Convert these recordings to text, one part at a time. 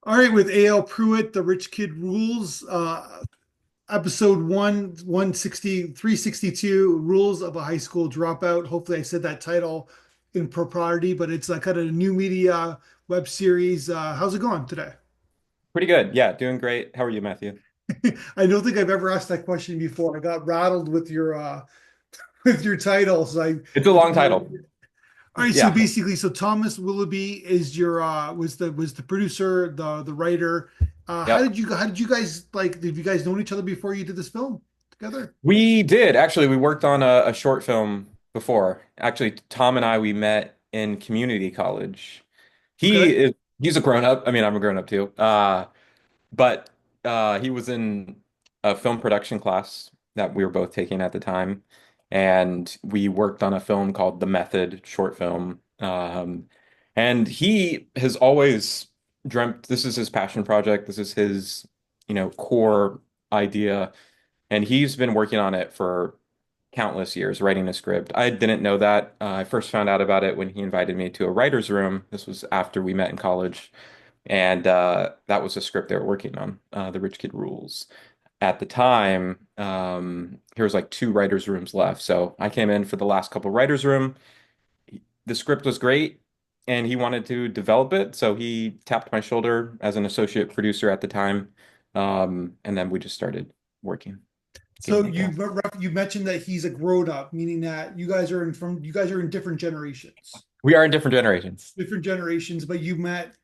All right, with A.L. Pruitt, The Rich Kid Rules, episode 362, Rules of a High School Dropout. Hopefully, I said that title in propriety, but it's kind of a new media web series. How's it going today? Pretty good. Yeah, doing great. How are you, Matthew? I don't think I've ever asked that question before. I got rattled with your with your titles. It's a long title. All right, so Yeah. basically, so Thomas Willoughby is your was the producer, the writer. Yep. How did you guys like did you guys know each other before you did this film together? We did actually. We worked on a short film before. Actually, Tom and I we met in community college. Okay. He's a grown up. I mean, I'm a grown up too. But he was in a film production class that we were both taking at the time, and we worked on a film called The Method short film. And he has always dreamt this is his passion project. This is his, core idea, and he's been working on it for countless years, writing a script. I didn't know that. I first found out about it when he invited me to a writer's room. This was after we met in college. And that was a script they were working on, The Rich Kid Rules. At the time, there was like two writers' rooms left. So I came in for the last couple writers' room. The script was great, and he wanted to develop it. So he tapped my shoulder as an associate producer at the time. And then we just started working, So getting it going. you mentioned that he's a grown up, meaning that you guys are in different generations, We are in different generations. but you met.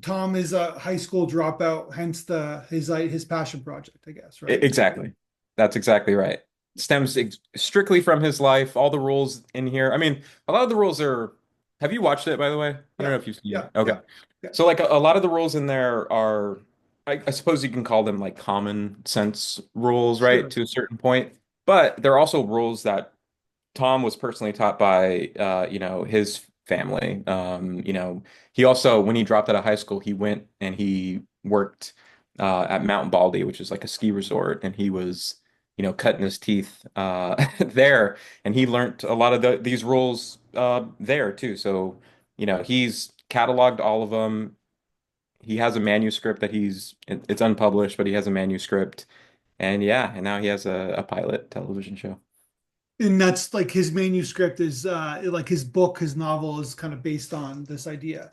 Tom is a high school dropout, hence the his passion project, I guess, right? Exactly. That's exactly right. Stems strictly from his life. All the rules in here. I mean, a lot of the rules are. Have you watched it, by the way? I don't Yeah, know if you've seen yeah, it. Okay. yeah, yeah. So, like, a lot of the rules in there are, I suppose you can call them like common sense rules, right? Sure. To a certain point. But they're also rules that Tom was personally taught by, his family. He also, when he dropped out of high school, he went and he worked at Mount Baldy, which is like a ski resort, and he was, cutting his teeth there, and he learned a lot of these rules there too. So, he's cataloged all of them. He has a manuscript that it's unpublished, but he has a manuscript, and yeah, and now he has a pilot television show. And that's like his manuscript is like his book, his novel is kind of based on this idea.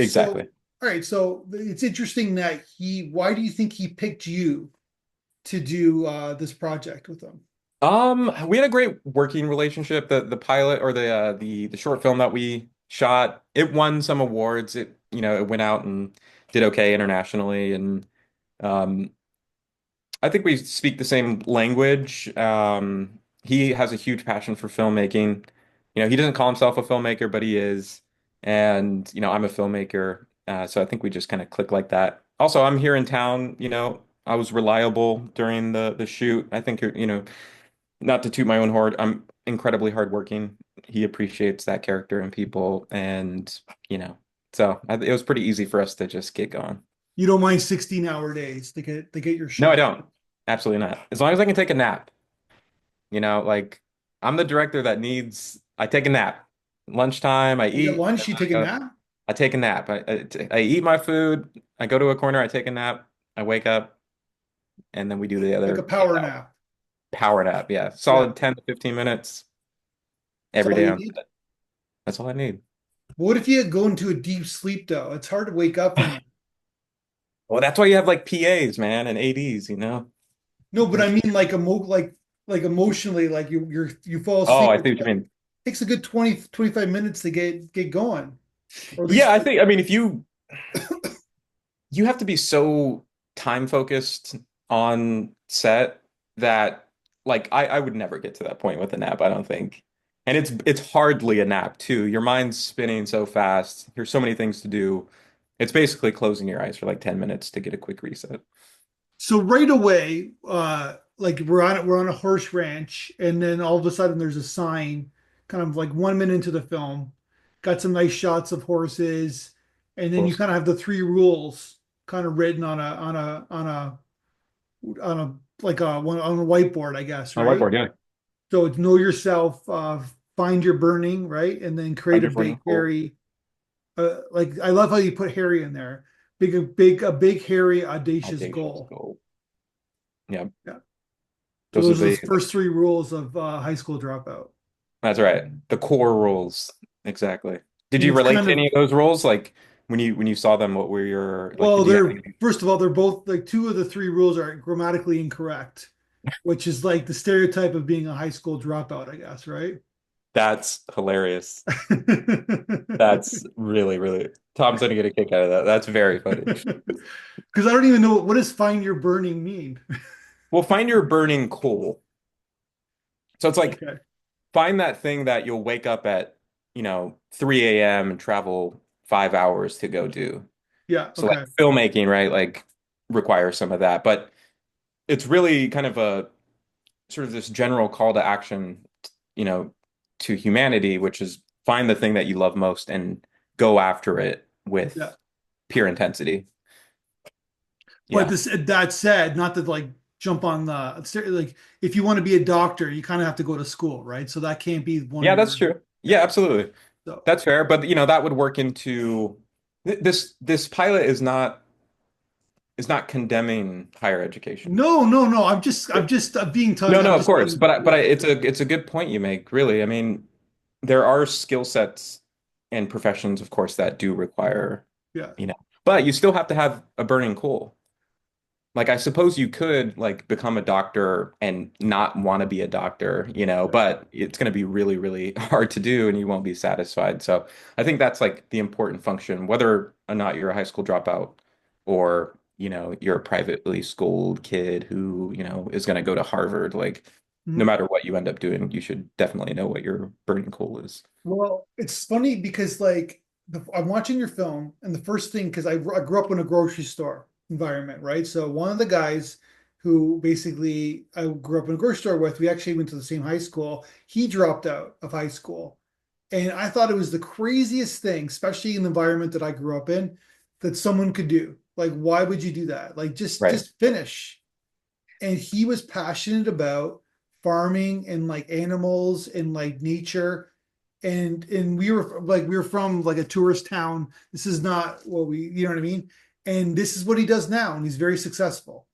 So, Exactly. all right, so it's interesting that why do you think he picked you to do this project with him? We had a great working relationship. The pilot or the short film that we shot, it won some awards. It went out and did okay internationally, and um, I think we speak the same language. He has a huge passion for filmmaking. He doesn't call himself a filmmaker, but he is, and I'm a filmmaker, so I think we just kind of click like that. Also, I'm here in town. I was reliable during the shoot. I think not to toot my own horn, I'm incredibly hardworking. He appreciates that character in people, and you know, it was pretty easy for us to just get going. You don't mind 16-hour days to get your No, I shot. don't. Absolutely not. As long as I can take a nap, like I'm the director that needs. I take a nap. Lunchtime, I You get eat. lunch, you take a nap, I take a nap. I eat my food. I go to a corner. I take a nap. I wake up, and then we do the like a other power nap. power nap. Yeah, Yeah, solid 10 to 15 minutes that's every all day you on need. set. That's all I need. What if you go into a deep sleep though? It's hard to wake up from that. Well, that's why you have like PAs, man, and ADs. No, but I Make mean like emotionally, like you fall Oh, asleep. I It see what you mean. takes a good 20 to 25 minutes to get going, or at Yeah, least I mean, if you have to be so time focused on set that like I would never get to that point with a nap, I don't think. And it's hardly a nap too. Your mind's spinning so fast. There's so many things to do. It's basically closing your eyes for like 10 minutes to get a quick reset. so right away, like we're on a horse ranch, and then all of a sudden there's a sign, kind of like 1 minute into the film, got some nice shots of horses, and then you Rules. kind of have the three rules kind of written on a like a one on a whiteboard, I guess, My right? whiteboard, yeah. So it's know yourself, find your burning, right? And then create Find a your burning big cool. hairy, like I love how you put Harry in there a big, hairy, audacious Audacious goal. goal. Yeah, Yeah. So those are those are the the. first three rules of high school dropout. That's right. The core rules. Exactly. Did And you it's relate kind to of, any of those rules? Like when you saw them, what were your like? well, Did you have they're any? first of all, they're both like two of the three rules are grammatically incorrect, which is like the stereotype of being a high school dropout, I guess, right? That's hilarious. That's really, really. Tom's gonna get a kick out of that. That's very funny. Because I don't even know what does find your burning mean. Well, find your burning coal. So it's like Okay. find that thing that you'll wake up at, 3 a.m. and travel 5 hours to go do. Yeah. So like Okay. filmmaking, right? Like requires some of that, but it's really kind of a sort of this general call to action, you know, to humanity, which is find the thing that you love most and go after it Yeah. with pure intensity. But Yeah. this that said, not to like jump on the like if you want to be a doctor, you kind of have to go to school, right? So that can't be one of Yeah, that's your true. yeah. Yeah, absolutely. So That's fair. But that would work into this pilot is not condemning higher education. no, no, no. I'm being taught. No, I'm no, of just course. being But yeah, it's a good point you make, really. I mean, there are skill sets and professions, of course, that do require, yeah, you know, but you still have to have a burning coal. Like I suppose you could like become a doctor and not want to be a doctor, yeah. but it's going to be really, really hard to do and you won't be satisfied. So I think that's like the important function, whether or not you're a high school dropout or, you're a privately schooled kid who, is going to go to Harvard. Like no Mhm. matter what you end up doing, you should definitely know what your burning coal is. Well, it's funny because like I'm watching your film, and the first thing because I grew up in a grocery store environment, right? So one of the guys who basically I grew up in a grocery store with, we actually went to the same high school. He dropped out of high school, and I thought it was the craziest thing, especially in the environment that I grew up in, that someone could do. Like, why would you do that? Like, Right. just finish. And he was passionate about farming and like animals and like nature and we were from like a tourist town. This is not what we, you know what I mean? And this is what he does now, and he's very successful.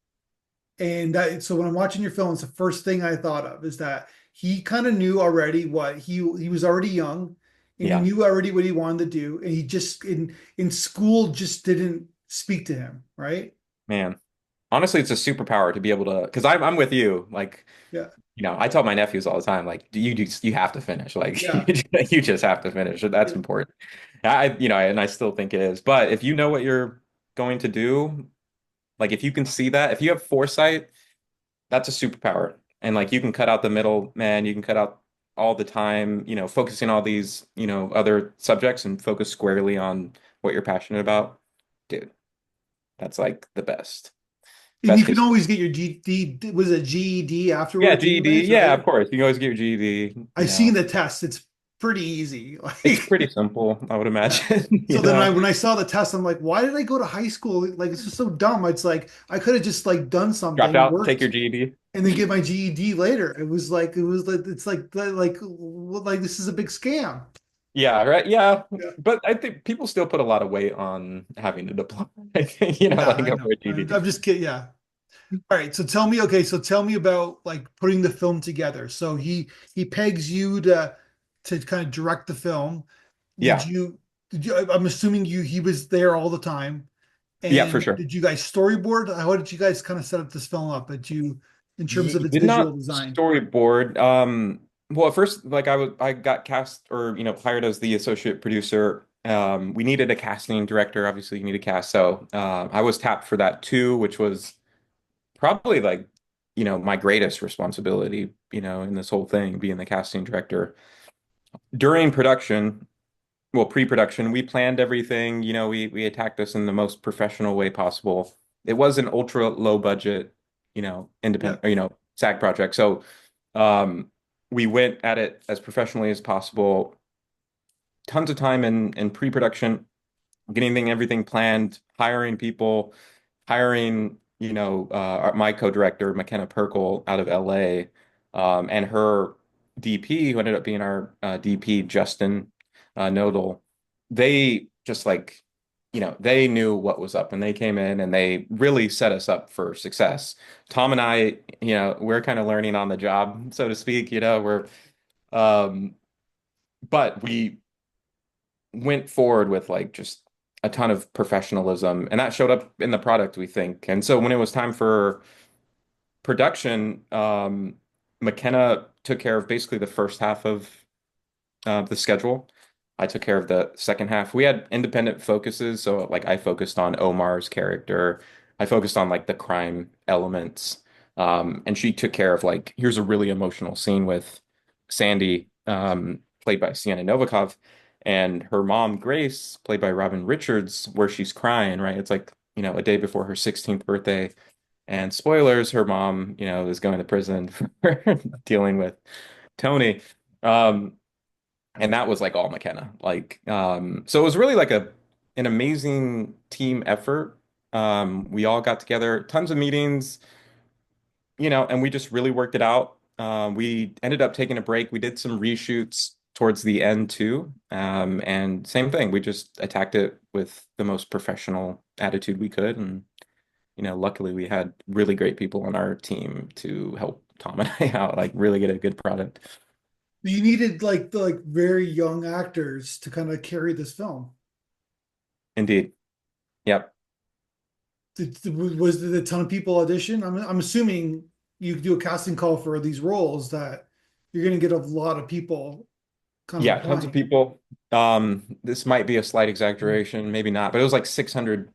And so when I'm watching your film, it's the first thing I thought of is that he kind of knew already what he was already young, and he Yeah, knew already what he wanted to do, and he just in school just didn't speak to him, right? man. Honestly, it's a superpower to be able to, because I'm with you. Like, Yeah, I tell my nephews all the time, like, you have to finish. Like, yeah, you just have to finish. That's yeah. important. And I still think it is. But if you know what you're going to do, like, if you can see that, if you have foresight, that's a superpower. And like, you can cut out the middle, man. You can cut out all the time, focusing on all these, other subjects and focus squarely on what you're passionate about. Dude, that's like the best, And you best can case. always get your GD, was it GED Yeah, afterwards, GED. anyways, Yeah, right? of course. You can always get your GED, I've seen the test. It's pretty easy. It's Like, pretty simple, I would yeah. imagine, So then when I saw the test, I'm like, why did I go to high school? Like, it's just so dumb. It's like I could have just like done Dropped something, out, take your worked, GED. and then get my GED later. It was like it's like well, like this is a big scam. Yeah, right. Yeah. Yeah. But I think people still put a lot of weight on having a diploma. I think, Yeah, like I over know. a I'm, GED. I'm just kidding. Yeah. All right. So tell me about like putting the film together. So he pegs you to kind of direct the film. Did Yeah. you did you I'm assuming he was there all the time. Yeah, for And sure. did you guys storyboard? How did you guys kind of set up this film up? Did you in terms of its Did visual not design? storyboard. Well, at first, like I got cast or hired as the associate producer. We needed a casting director. Obviously, you need a cast. So I was tapped for that too, which was probably like, my greatest responsibility, in this whole thing, being the casting director. During production, well, pre-production, we planned everything. We attacked this in the most professional way possible. It was an ultra low budget, Yeah. independent, SAG project. So um, we went at it as professionally as possible. Tons of time in pre-production, getting everything planned, hiring people, hiring, my co-director, Makenna Perkal out of LA, and her DP, who ended up being our DP, Justin Nodal. They just like they knew what was up and they came in and they really set us up for success. Tom and I, we're kind of learning on the job, so to speak, um, but we went forward with like just a ton of professionalism and that showed up in the product, we think. And so when it was time for production, McKenna took care of basically the first half of the schedule. I took care of the second half. We had independent focuses, so like I focused on Omar's character. I focused on like the crime elements. And she took care of like, here's a really emotional scene with Sandy, played by Sienna Novikov, and her mom, Grace, played by Robin Richards, where she's crying, right? It's like, a day before her 16th birthday. And spoilers, her mom, is going to prison for dealing with Tony. Um, and that was like all McKenna. So it was really like an amazing team effort. We all got together, tons of meetings, and we just really worked it out. We ended up taking a break. We did some reshoots towards the end too. And same thing, we just attacked it with the most professional attitude we could. And, luckily we had really great people on our team to help Tom and I out, like really get a good product. You needed like the like very young actors to kind of carry this film. Indeed. Yep. Was there a ton of people audition? I'm assuming you do a casting call for these roles that you're going to get a lot of people kind of Yeah, tons of applying. people. This might be a slight exaggeration, maybe not, but it was like 600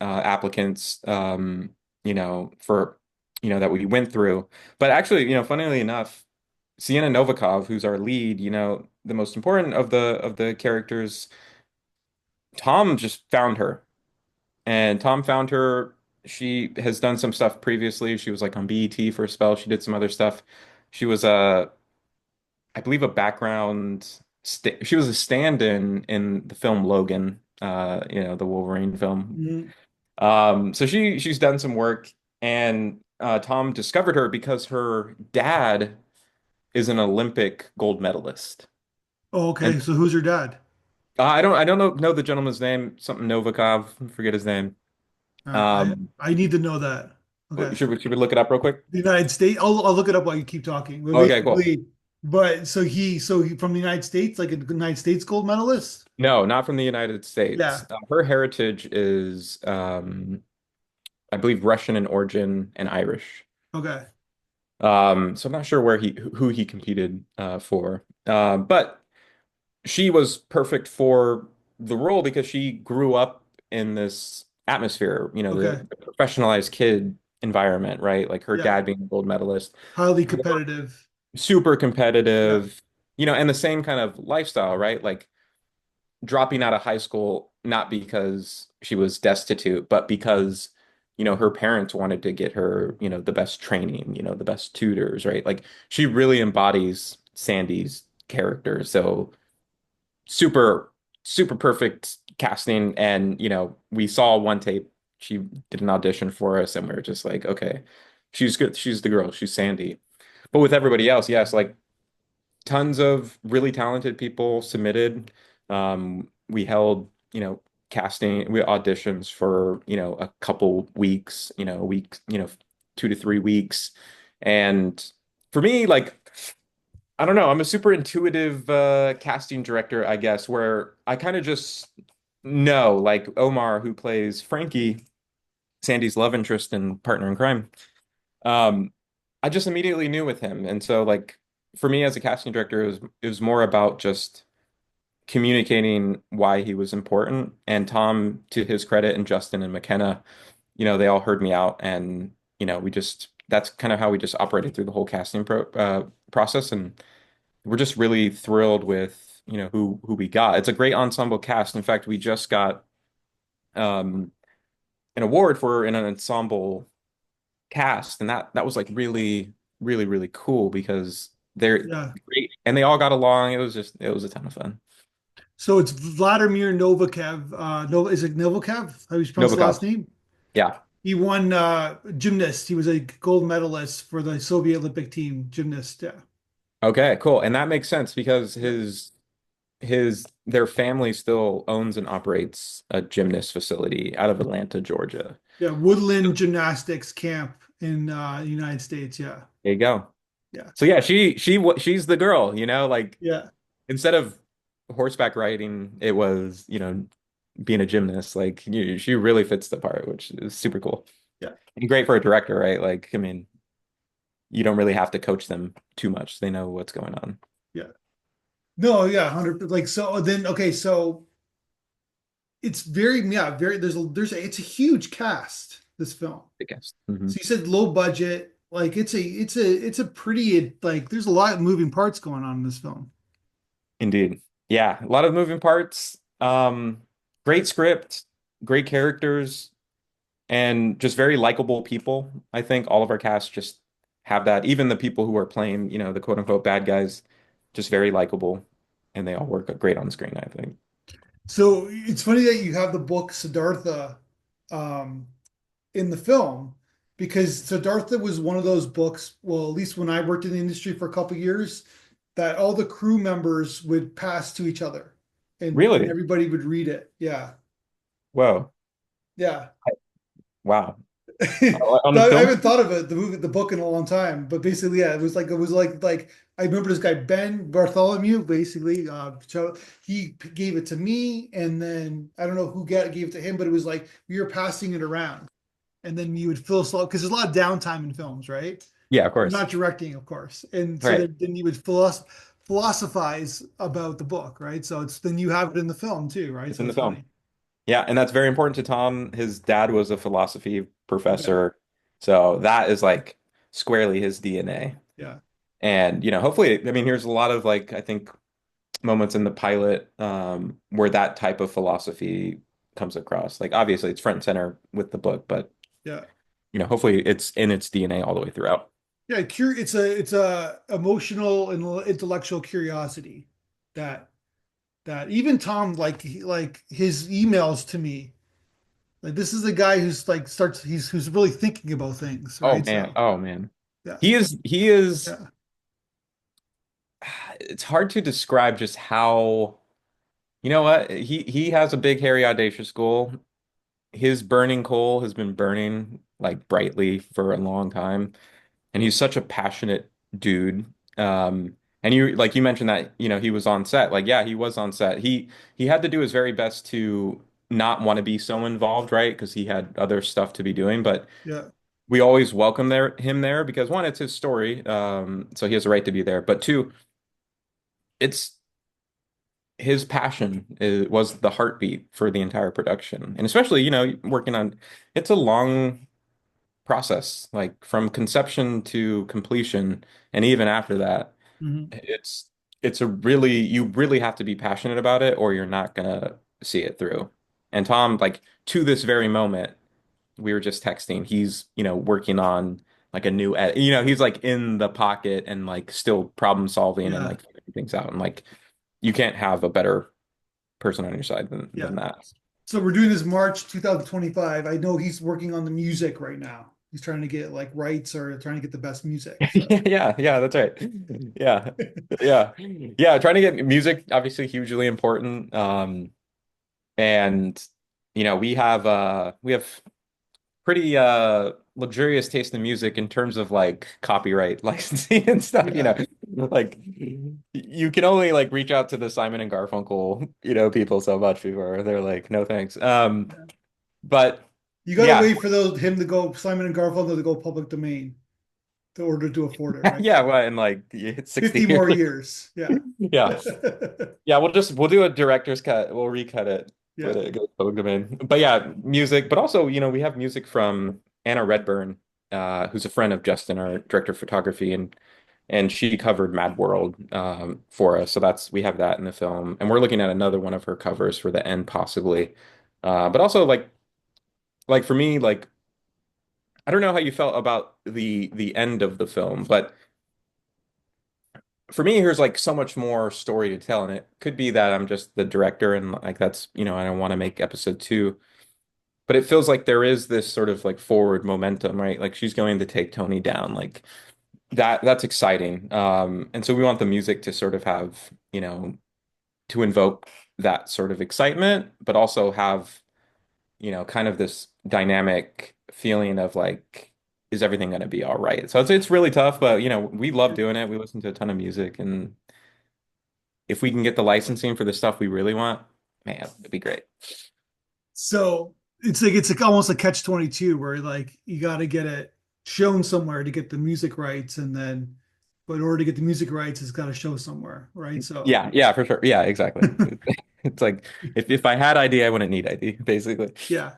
applicants, for, that we went through. But actually, funnily enough, Sienna Novikov, who's our lead, the most important of the characters, Tom just found her. And Tom found her. She has done some stuff previously. She was like on BET for a spell. She did some other stuff. She was I believe a background she was a stand-in in the film Logan, the Wolverine film. Mhm. So she's done some work and Tom discovered her because her dad is an Olympic gold medalist. Oh, And okay. So who's your dad? I don't know the gentleman's name, something Novikov, forget his name. All right. Um I need to know that. Okay. should we look it up real quick? The United States. I'll look it up while you keep talking. But Okay, cool. basically, so he from the United States, like a United States gold medalist. No, not from the United States. Yeah. Her heritage is I believe Russian in origin and Irish. Okay. So I'm not sure who he competed for. But she was perfect for the role because she grew up in this atmosphere, Okay. the professionalized kid environment, right? Like her Yeah. dad being a gold medalist, Highly competitive. super Yeah. competitive, and the same kind of lifestyle, right? Like dropping out of high school, not because she was destitute, but because, her parents wanted to get her, the best training, the best tutors, right? Like she really embodies Sandy's character. So super, super perfect casting. And, we saw one tape, she did an audition for us, and we were just like, okay, she's good. She's the girl. She's Sandy. But with everybody else, yes, like tons of really talented people submitted. We held, we auditions for, a couple weeks, a week, 2 to 3 weeks. And for me, like, I don't know, I'm a super intuitive casting director, I guess, where I kind of just know, like Omar, who plays Frankie, Sandy's love interest and partner in crime. Um, I just immediately knew with him. And so like for me as a casting director, it was more about just communicating why he was important. And Tom, to his credit, and Justin and McKenna, they all heard me out and we just that's kind of how we just operated through the whole casting process. And we're just really thrilled with, who we got. It's a great ensemble cast. In fact, we just got um an award for an ensemble cast, and that was like really, really, really cool because they're Yeah. great and they all got along. It was a ton of fun. So it's Vladimir Novikev. No, is it Novikev? How do you pronounce the last Novikov. name? Yeah. He won gymnast. He was a gold medalist for the Soviet Olympic team, gymnast. Yeah. Okay, cool. And that makes sense because Yeah. their family still owns and operates a gymnast facility out of Atlanta, Georgia. Yeah, Woodland Gymnastics Camp in the United States. Yeah. There you go. Yeah. So yeah, she's the girl, like Yeah. instead of horseback riding, it was, being a gymnast. Like she really fits the part, which is super cool. Yeah. And great for a director, right? Like, I mean, you don't really have to coach them too much. They know what's going on. Yeah. No, yeah, 100. Like, so then, okay, so it's very, yeah, very, it's a huge cast, this film. I guess. Hmm. So you said low budget, like it's a pretty, like, there's a lot of moving parts going on in this film. Indeed. Yeah, a lot of moving parts. Great script, great characters, and just very likable people. I think all of our cast just have that. Even the people who are playing, the quote unquote bad guys, just very likable, and they all work great on screen, I think. So it's funny that you have the book Siddhartha um, in the film because Siddhartha was one of those books, well, at least when I worked in the industry for a couple of years, that all the crew members would pass to each other and Really? everybody would read it. Yeah. Whoa. Yeah. Wow. On the I film? haven't thought of it, the book in a long time, but basically, yeah, it was like I remember this guy Ben Bartholomew. Basically, so he gave it to me, and then I don't know who gave it to him, but it was like we were passing it around, and then you would fill slot because there's a lot of downtime in films, right? Yeah, of You're course. not directing, of course, and so Right. then you would philosophize about the book, right? So it's then you have it in the film too, right? It's So in the it's film. funny. Yeah, and that's very important to Tom. His dad was a philosophy Okay, professor, so that is like squarely his DNA. yeah, And hopefully, I mean, here's a lot of like I think moments in the pilot where that type of philosophy comes across. Like obviously, it's front and center with the book, but yeah. hopefully, it's in its DNA all the way throughout. Yeah, it's a emotional and intellectual curiosity that even Tom like his emails to me. Like this is a guy who's like starts he's who's really thinking about things, Oh right? man, So oh man, yeah, he is. yeah, It's hard to describe just how. You know what? He has a big, hairy, audacious goal. His burning coal has been burning like brightly for a long time, and he's such a passionate dude. And you like you mentioned that, he was on set. Like, yeah, he was on set. He had to do his very best to not want to be so involved, right? Because he had other stuff to be doing. But yeah, we always welcome him there because one, it's his story, so he has a right to be there. But two, it's his passion was the heartbeat for the entire production. And especially, working on it's a long process, like from conception to completion, and even after that, hmm it's it's a really you really have to be passionate about it or you're not gonna see it through. And Tom, like to this very moment, we were just texting, he's, working on like a new he's like in the pocket and like still problem solving and yeah, like figuring things out. And like you can't have a better person on your side than yeah. that. So we're doing this March 2025. I know he's working on the music right now. He's trying to get like rights or trying to get the best music. So Yeah, yeah, that's right. Yeah. Yeah. Yeah, trying to get music obviously hugely important. And we have pretty luxurious taste in music in terms of like copyright licensing and stuff, yeah, like you can only like reach out to the Simon and Garfunkel, people so much before they're like, no thanks. But you got to yeah, wait for those him to go Simon and Garfunkel to go public domain in order to afford it, right? yeah, well, in like it's 60 50 years. more years. Yeah. Yeah. Yeah, we'll do a director's cut. We'll recut it when Yeah. it goes public domain. But yeah, music, but also, we have music from Anna Redburn, who's a friend of Justin, our director of photography, and she covered Mad World for us. So we have that in the film. And we're looking at another one of her covers for the end possibly. But also like for me, like I don't know how you felt about the end of the film, but for me, there's like so much more story to tell, and it could be that I'm just the director and like that's, I don't want to make episode two, but it feels like there is this sort of like forward momentum, right? Like she's going to take Tony down, like that's exciting. And so we want the music to sort of have, to invoke that sort of excitement, but also have, kind of this dynamic feeling of like, is everything going to be all right? So it's really tough, but we love doing it. We listen to a ton of music, and if we can get the licensing for the stuff we really want, man, it'd be great. So it's like almost a catch 22 where like you got to get it shown somewhere to get the music rights, and then but in order to get the music rights, it's got to show somewhere, right? So Yeah, yeah, for sure. Yeah, exactly. It's like if I had ID, I wouldn't need ID, basically. yeah.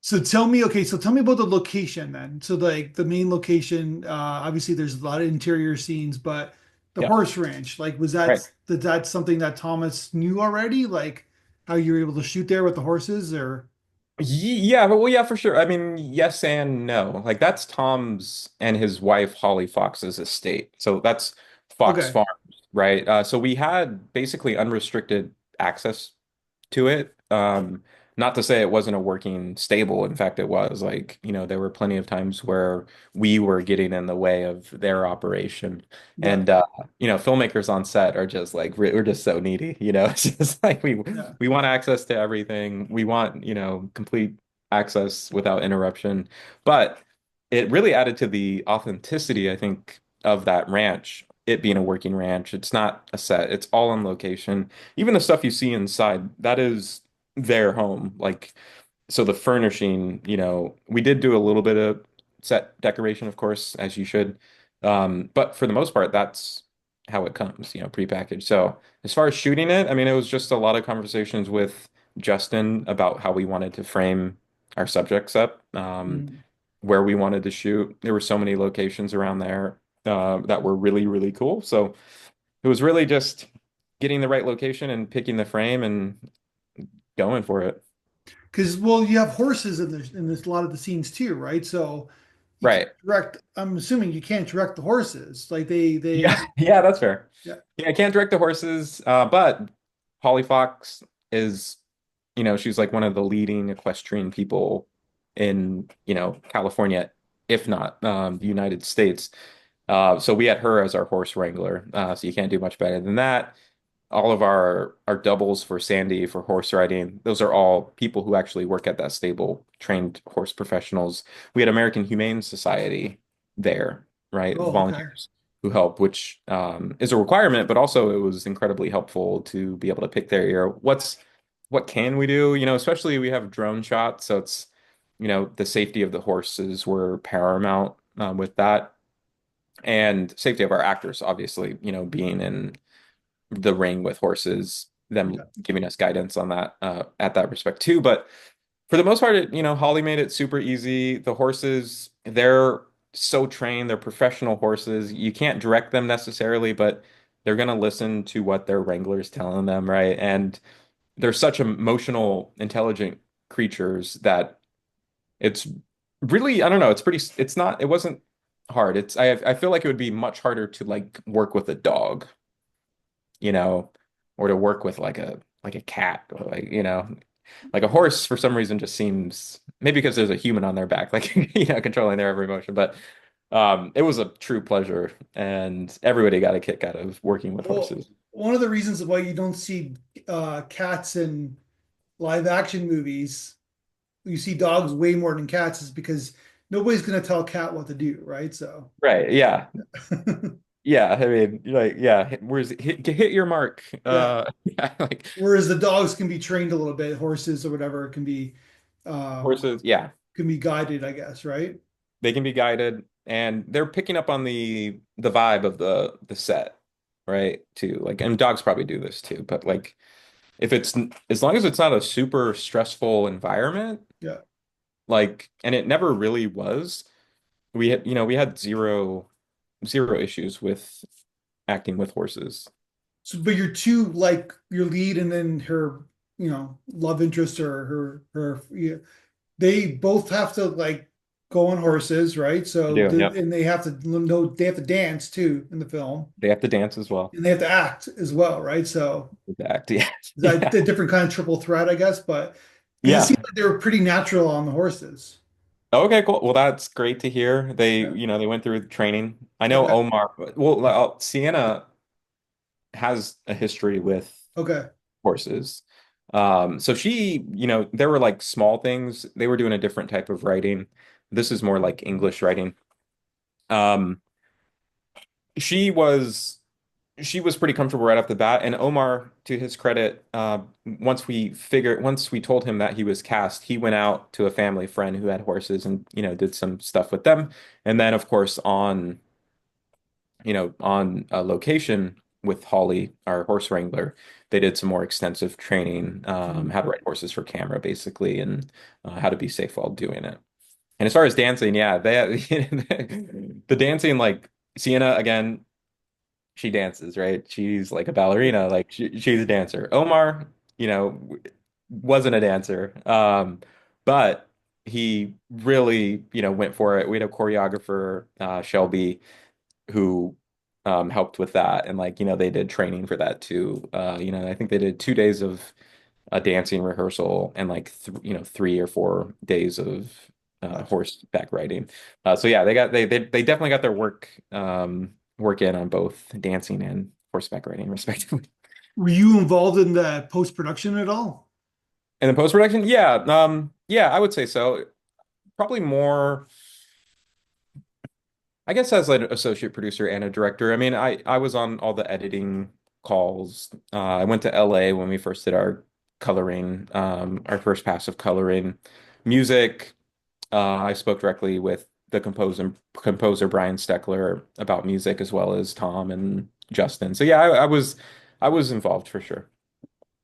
So tell me, okay, so tell me about the location then. So like the main location, obviously there's a lot of interior scenes, but the Yeah. horse ranch, like Right. was that something that Thomas knew already? Like how you were able to shoot there with the horses or Yeah, but well, yeah, for sure. I mean, yes and no. Like that's Tom's and his wife Holly Fox's estate. So that's Fox okay. Farms, right? So we had basically unrestricted access to it. Not to say it wasn't a working stable. In fact, it was like, there were plenty of times where we were getting in the way of their operation. Yeah. And filmmakers on set are just like we're just so needy, It's just like Yeah. we want access to everything. We want, complete access without interruption. But it really added to the authenticity, I think, of that ranch. It being a working ranch, it's not a set, it's all on location. Even the stuff you see inside, that is their home. Like, so the furnishing, we did do a little bit of set decoration, of course, as you should. But for the most part, that's how it comes, prepackaged. So as far as shooting it, I mean, it was just a lot of conversations with Justin about how we wanted to frame our subjects up, Mm. where we wanted to shoot. There were so many locations around there that were really, really cool. So it was really just getting the right location and picking the frame and going for it. Because well, you have horses in this a lot of the scenes too, right? So you can't Right. direct. I'm assuming you can't direct the horses. Like Yeah, yeah, that's fair. yeah. Yeah, I can't direct the horses, but Polly Fox is, she's like one of the leading equestrian people in, California, if not the United States. So we had her as our horse wrangler. So you can't do much better than that. All of our doubles for Sandy for horse riding, those are all people who actually work at that stable, trained horse professionals. We had American Humane Society there, right? Oh, okay. Volunteers who help, which is a requirement, but also it was incredibly helpful to be able to pick their ear. What can we do? Especially we have drone shots, so it's the safety of the horses were paramount with that, and safety of our actors, obviously, being in the ring with horses, them Yeah. giving us guidance on that at that respect too. But for the most part, Holly made it super easy. The horses, they're so trained, they're professional horses. You can't direct them necessarily, but they're gonna listen to what their wrangler's telling them, right? And they're such emotional, intelligent creatures that it's really, I don't know, it wasn't hard. I feel like it would be much harder to like work with a dog, you know, or to work with like a cat or like a horse for some reason just seems maybe because there's a human on their back, like controlling their every motion. But it was a true pleasure, and everybody got a kick out of working with Well, horses. one of the reasons why you don't see cats in live action movies, you see dogs way more than cats, is because nobody's going to tell a cat what to do, right? So, Right. Yeah. Yeah. I mean, like, yeah, where's hit your mark. yeah. Yeah, like Whereas the dogs can be trained a little bit, horses or whatever uh, horses, yeah, can be guided, I guess, right? they can be guided, and they're picking up on the vibe of the set, right? Too. Like, and dogs probably do this too, but like if it's as long as it's not a super stressful environment, Yeah. like, and it never really was, we had zero issues with acting with horses. So, but your two, like your lead and then her, love interest or yeah, they both have to like go on horses, right? They So, do, yep. and they have to know they have to dance too in the film, They have to dance as well. and they have to act as well, right? So, They act, yeah. is that Yeah. a different kind of triple threat, I guess? But because it seems Yeah. like they were pretty natural on the horses. Okay, cool. Well, that's great to hear. Yeah. They went through the training. I know Okay. Omar, well, Sienna has a history with Okay. horses. So she, there were like small things. They were doing a different type of writing. This is more like English writing. Um, she was she was pretty comfortable right off the bat. And Omar, to his credit, once we told him that he was cast, he went out to a family friend who had horses and, did some stuff with them. And then, of course, on location with Holly, our horse wrangler, they did some more extensive training, Mhm. how to ride horses for camera, basically, and how to be safe while doing it. And as far as dancing, yeah, the dancing, like Sienna, again, she dances, right? She's like a ballerina, like she's a dancer. Omar, wasn't a dancer, but he really, went for it. We had a choreographer, Shelby, who helped with that, and like, they did training for that too. I think they did 2 days of a dancing rehearsal and like 3 or 4 days of Gotcha. horseback riding. So yeah, they definitely got their work in on both dancing and horseback riding, respectively. Were you involved in the post-production at all? And then post production, yeah, I would say so. Probably more, I guess, as an associate producer and a director. I mean, I was on all the editing calls. I went to LA when we first did our first pass of coloring. Music, I spoke directly with the composer Brian Steckler about music, as well as Tom and Justin. So yeah, I was involved for sure.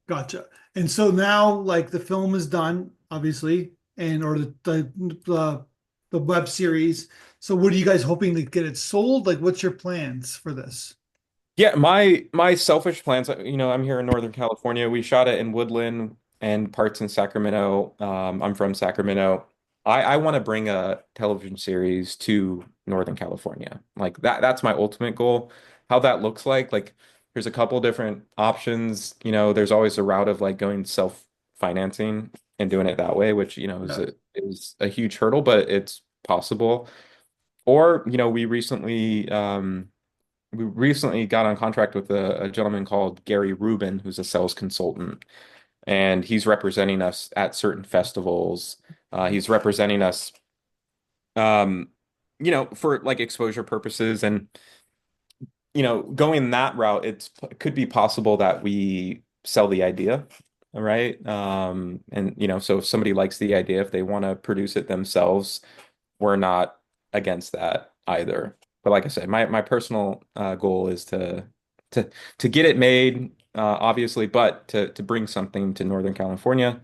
Gotcha. And so now, like the film is done, obviously, and or the web series. So, what are you guys hoping to get it sold? Like, what's your plans for this? Yeah, my selfish plans, I'm here in Northern California. We shot it in Woodland and parts in Sacramento. I'm from Sacramento. I want to bring a television series to Northern California. Like that's my ultimate goal. How that looks like there's a couple different options. There's always a route of like going self-financing and doing it that way, which, is Yeah. a huge hurdle, but it's possible. Or, we recently got on contract with a gentleman called Gary Rubin, who's a sales consultant, and he's representing us at certain festivals. He's representing us, um, for like exposure purposes, and going that route. It could be possible that we sell the idea, right? And so if somebody likes the idea, if they want to produce it themselves, we're not against that either. But like I said, my personal goal is to to get it made, obviously, but to bring something to Northern California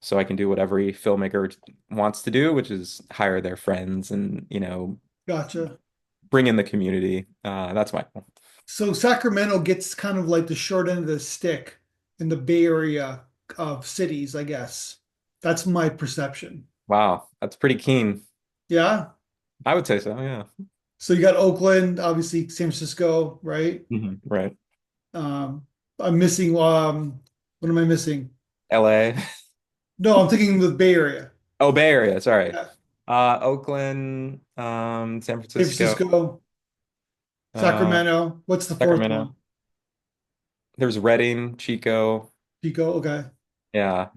so I can do what every filmmaker wants to do, which is hire their friends and Gotcha. bring in the community. That's my goal. So Sacramento gets kind of like the short end of the stick in the Bay Area of cities, I guess. That's my perception. Wow, that's pretty keen. Yeah. I would say so, yeah. So you got Oakland, obviously San Francisco, right? Right. Um, I'm missing what am I missing? LA. No, I'm thinking the Bay Area. Oh, Bay Area, sorry. Yeah. Oakland, San San Francisco, Francisco, uh, Sacramento. What's the fourth one? Sacramento. There's Redding, Chico. Pico. Okay. Yeah.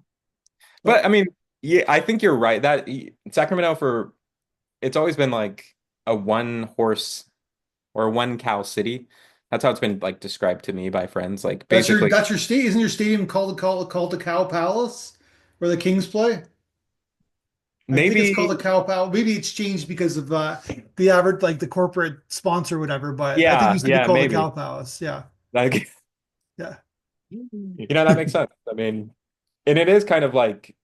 But I But mean, yeah, I think you're right. Sacramento, it's always been like a one horse or one cow city. That's how it's been like described to me by friends. Like basically, that's your state. Isn't your stadium called the Cow Palace where the Kings play? I think it's called maybe, the Cow Palace. Maybe it's changed because of the average, like the corporate sponsor or whatever, but I think it yeah, used to be yeah, called the Cow maybe. Palace. Yeah. Like, Yeah. that makes sense. I mean, and it is kind of like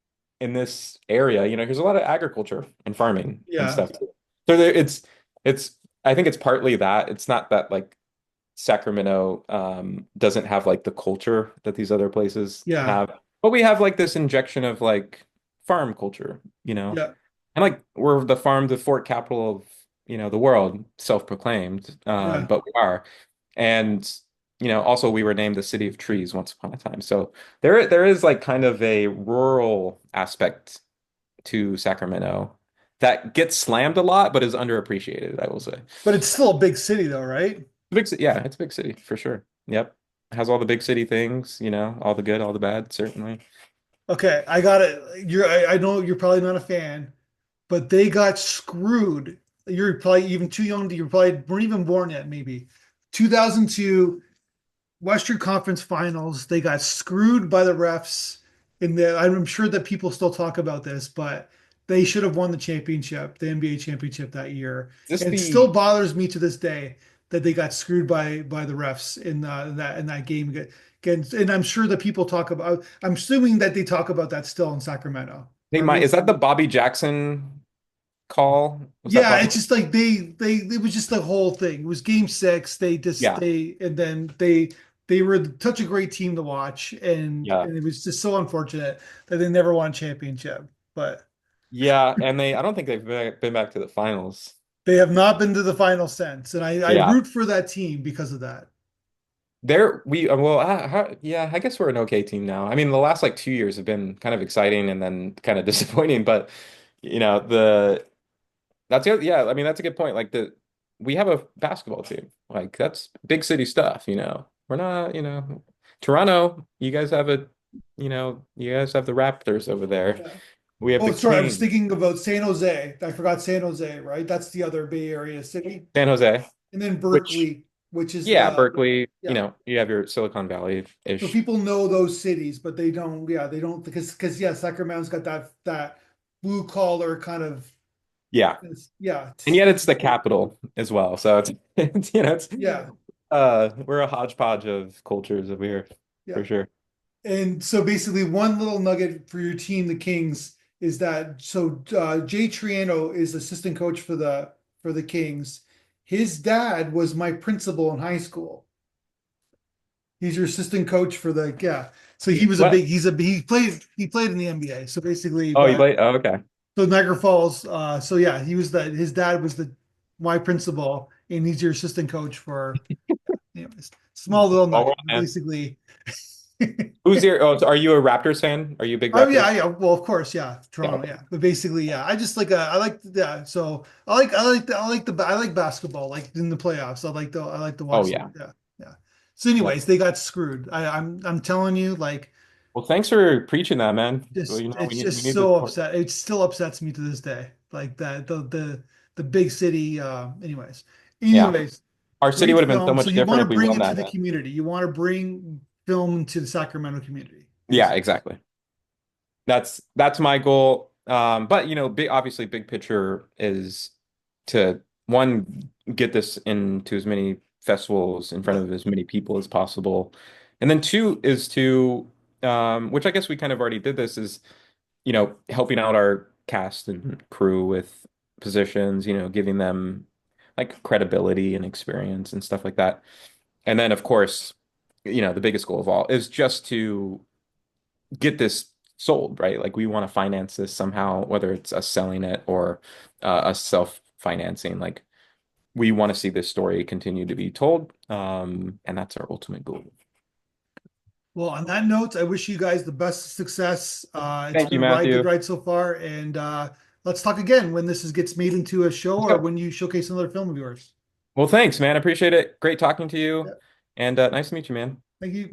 in this area, there's a lot of agriculture and farming and Yeah. stuff too. So it's I think it's partly that. It's not that like Sacramento doesn't have like the culture that these other places Yeah. have. But we have like this injection of like farm culture, Yeah. And like we're the fort capital of, the world, self-proclaimed. Yeah. But we are. And also we were named the city of trees once upon a time. So there is like kind of a rural aspect to Sacramento that gets slammed a lot, but is underappreciated, I will say. But it's still a big city though, right? Big city, yeah, it's a big city for sure. Yep. has all the big city things, all the good, all the bad, certainly. Okay, I got it. I know you're probably not a fan, but they got screwed. You're probably even too young to, you probably weren't even born yet, maybe. 2002 Western Conference Finals, they got screwed by the refs in the, I'm sure that people still talk about this, but they should have won the championship, the NBA championship that year. Is this And it still the bothers me to this day that they got screwed by the refs in that game. Again, and I'm sure that people talk about, I'm assuming that they talk about that still in Sacramento. Hey, Or at my is least, that the Bobby Jackson call? Was that yeah, Bobby? it's just like they it was just the whole thing. It was game six. They just Yeah, they and then they were such a great team to watch, yeah, and it was just so unfortunate that they never won a championship. But yeah. And I don't think they've been back to the finals. they have not been to the final since, and I Yeah, root for that team because of that. well, yeah, I guess we're an okay team now. I mean, the last like 2 years have been kind of exciting and then kind of disappointing, but the that's it. Yeah, I mean, that's a good point. Like we have a basketball team. Like that's big city stuff. We're not. Toronto. You guys have the Raptors over there. Yeah. We have the Oh, sorry, I was King, thinking about San Jose. I forgot San Jose, right? That's the other Bay Area city, San Jose, and then which Berkeley, which is yeah, the Berkeley. yeah. You have your Silicon So Valley-ish. people know those cities, but they don't. Yeah, they don't because yeah, Sacramento's got that blue collar kind of Yeah, yeah and yet it's the capital as well. So it's yeah we're a hodgepodge of cultures over here yeah. for sure. And so basically, one little nugget for your team, the Kings, is that so Jay Triano is assistant coach for the Kings. His dad was my principal in high school. He's your assistant coach for the yeah. So he was a What? big he played in the NBA. So basically, Oh, you but play? Oh, okay. so Niagara Falls. So yeah, he was the his dad was the my principal, and he's your assistant coach for. Anyways, small little Oh, nugget. man. Basically, Who's your? Oh, so are you a Raptors fan? Are you a big oh Raptors? yeah, yeah. Well, of course, yeah, Yeah. Toronto, Okay. yeah. But basically, yeah. I just like I like yeah. So I like basketball. Like in the playoffs, I like to Oh watch. yeah. Yeah, yeah. So, Yeah. anyways, they got screwed. I'm telling you, like. Well, thanks for preaching that, man. Well, Just we it's need we just need the so support. upset. It still upsets me to this day. Like that the big city. Yeah. Anyways, Our city great would have been so film. So much you different want if to we bring won it to that. the community. You want to bring film to the Sacramento community, Yeah, basically. exactly. That's my goal. But obviously, big picture is to one get this into as many festivals in front Yeah. of as many people as possible, and then two is to, which I guess we kind of already did this, is helping out our cast and crew with positions, giving them like credibility and experience and stuff like that. And then, of course, the biggest goal of all is just to get this sold, right? Like we want to finance this somehow, whether it's us selling it or us self-financing. Like we want to see this story continue to be told, and that's our ultimate goal. Well, on that note, I wish you guys the best success. It's Thank been you, a ride, good Matthew. ride so far, and let's talk again when gets made into a show Let's or go. when you showcase another film of yours. Well, thanks, man. I appreciate it. Great talking to Yeah. you, and nice to meet you, man. Thank you.